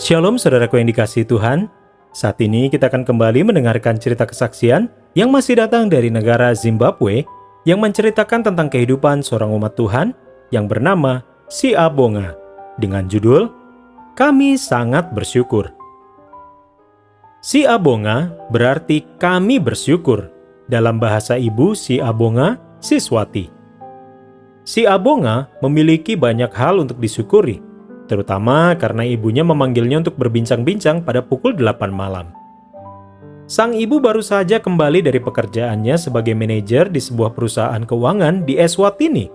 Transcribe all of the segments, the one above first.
Shalom saudaraku yang dikasihi Tuhan. Saat ini kita akan kembali mendengarkan cerita kesaksian yang masih datang dari negara Zimbabwe yang menceritakan tentang kehidupan seorang umat Tuhan yang bernama Si Abonga dengan judul Kami Sangat Bersyukur. Si Abonga berarti kami bersyukur dalam bahasa ibu Si Abonga Siswati. Si Abonga memiliki banyak hal untuk disyukuri, terutama karena ibunya memanggilnya untuk berbincang-bincang pada pukul 8 malam. Sang ibu baru saja kembali dari pekerjaannya sebagai manajer di sebuah perusahaan keuangan di Eswatini,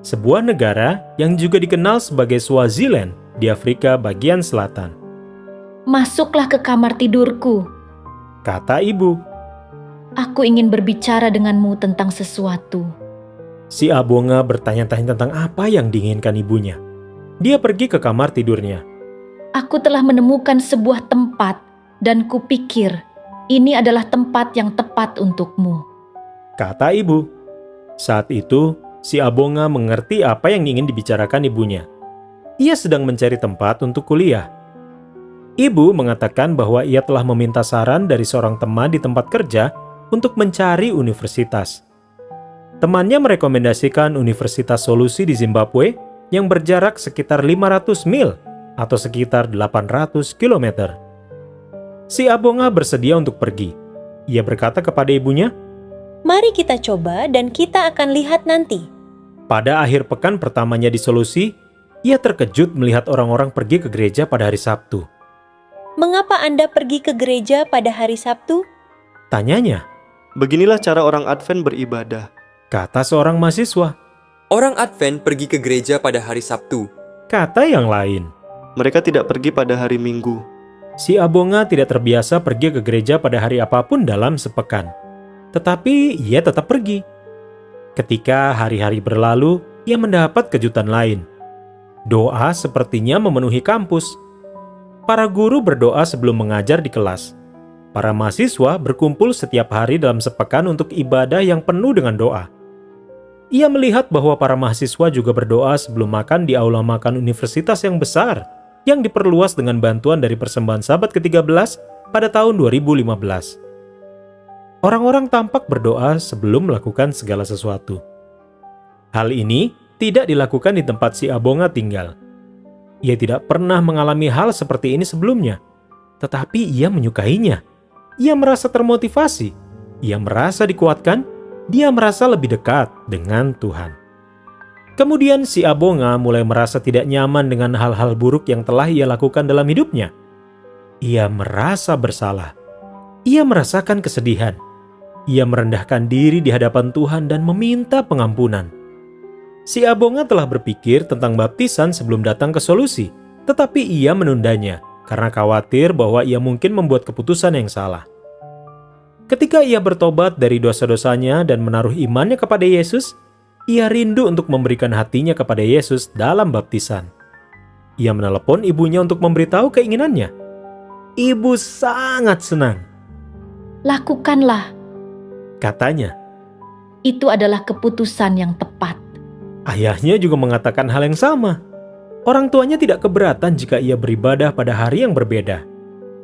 sebuah negara yang juga dikenal sebagai Swaziland di Afrika bagian selatan. "Masuklah ke kamar tidurku," kata ibu. "Aku ingin berbicara denganmu tentang sesuatu." Si Abonga bertanya-tanya tentang apa yang diinginkan ibunya. Dia pergi ke kamar tidurnya. "Aku telah menemukan sebuah tempat dan kupikir ini adalah tempat yang tepat untukmu," kata ibu. Saat itu, si Abonga mengerti apa yang ingin dibicarakan ibunya. Ia sedang mencari tempat untuk kuliah. Ibu mengatakan bahwa ia telah meminta saran dari seorang teman di tempat kerja untuk mencari universitas. Temannya merekomendasikan Universitas Solusi di Zimbabwe yang berjarak sekitar 500 mil atau sekitar 800 km. Si Abonga bersedia untuk pergi. Ia berkata kepada ibunya, "Mari kita coba dan kita akan lihat nanti." pada akhir pekan pertamanya di Solusi, ia terkejut melihat orang-orang pergi ke gereja pada hari Sabtu. "Mengapa Anda pergi ke gereja pada hari Sabtu?" Tanyanya, Beginilah cara orang Advent beribadah. kata seorang mahasiswa. Orang Advent pergi ke gereja pada hari Sabtu. Kata yang lain. Mereka tidak pergi pada hari Minggu. Si Abonga tidak terbiasa pergi ke gereja pada hari apapun dalam sepekan. Tetapi ia tetap pergi. Ketika hari-hari berlalu, ia mendapat kejutan lain. Doa sepertinya memenuhi kampus. Para guru berdoa sebelum mengajar di kelas. Para mahasiswa berkumpul setiap hari dalam sepekan untuk ibadah yang penuh dengan doa. Ia melihat bahwa para mahasiswa juga berdoa sebelum makan di aula makan universitas yang besar yang diperluas dengan bantuan dari persembahan Sabat ke-13 pada tahun 2015. Orang-orang tampak berdoa sebelum melakukan segala sesuatu. Hal ini tidak dilakukan di tempat si Abonga tinggal. Ia tidak pernah mengalami hal seperti ini sebelumnya, tetapi ia menyukainya. Ia merasa termotivasi, ia merasa dikuatkan, dia merasa lebih dekat dengan Tuhan. Kemudian si Abonga mulai merasa tidak nyaman dengan hal-hal buruk yang telah ia lakukan dalam hidupnya. Ia merasa bersalah. Ia merasakan kesedihan. Ia merendahkan diri di hadapan Tuhan dan meminta pengampunan. Si Abonga telah berpikir tentang baptisan sebelum datang ke Solusi, tetapi ia menundanya karena khawatir bahwa ia mungkin membuat keputusan yang salah. Ketika ia bertobat dari dosa-dosanya dan menaruh imannya kepada Yesus, ia rindu untuk memberikan hatinya kepada Yesus dalam baptisan. Ia menelepon ibunya untuk memberitahu keinginannya. Ibu sangat senang, "Lakukanlah, katanya. itu adalah keputusan yang tepat." Ayahnya juga mengatakan hal yang sama. Orang tuanya tidak keberatan jika ia beribadah pada hari yang berbeda.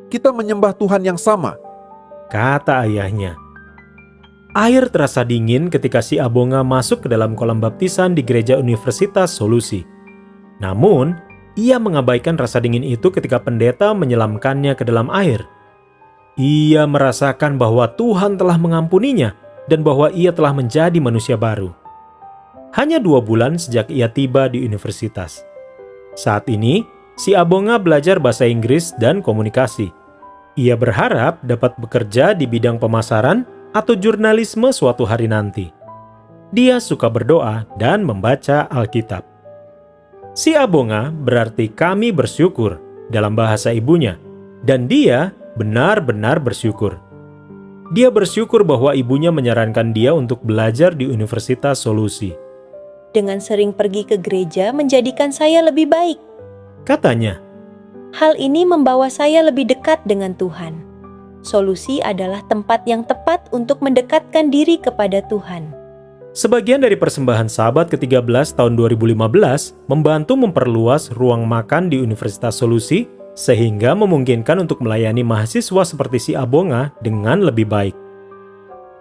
Kita menyembah Tuhan yang sama, kata ayahnya. Air terasa dingin ketika si Abonga masuk ke dalam kolam baptisan di gereja Universitas Solusi. Namun, ia mengabaikan rasa dingin itu ketika pendeta menyelamkannya ke dalam air. Ia merasakan bahwa Tuhan telah mengampuninya dan bahwa ia telah menjadi manusia baru. Hanya 2 bulan sejak ia tiba di universitas. Saat ini, si Abonga belajar bahasa Inggris dan komunikasi. Ia berharap dapat bekerja di bidang pemasaran atau jurnalisme suatu hari nanti. Dia suka berdoa dan membaca Alkitab. Si Abonga berarti kami bersyukur dalam bahasa ibunya, dan dia benar-benar bersyukur. Dia bersyukur bahwa ibunya menyarankan dia untuk belajar di Universitas Solusi. "Dengan sering pergi ke gereja menjadikan saya lebih baik. Katanya, Hal ini membawa saya lebih dekat dengan Tuhan. Solusi adalah tempat yang tepat untuk mendekatkan diri kepada Tuhan." Sebagian dari persembahan Sabat ke-13 tahun 2015 membantu memperluas ruang makan di Universitas Solusi sehingga memungkinkan untuk melayani mahasiswa seperti si Abonga dengan lebih baik.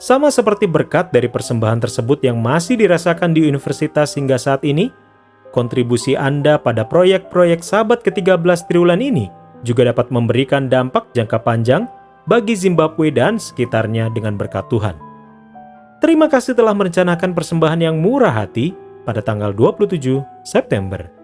Sama seperti berkat dari persembahan tersebut yang masih dirasakan di universitas hingga saat ini, kontribusi Anda pada proyek-proyek Sabat ke-13 triwulan ini juga dapat memberikan dampak jangka panjang bagi Zimbabwe dan sekitarnya dengan berkat Tuhan. Terima kasih telah merencanakan persembahan yang murah hati pada tanggal 27 September.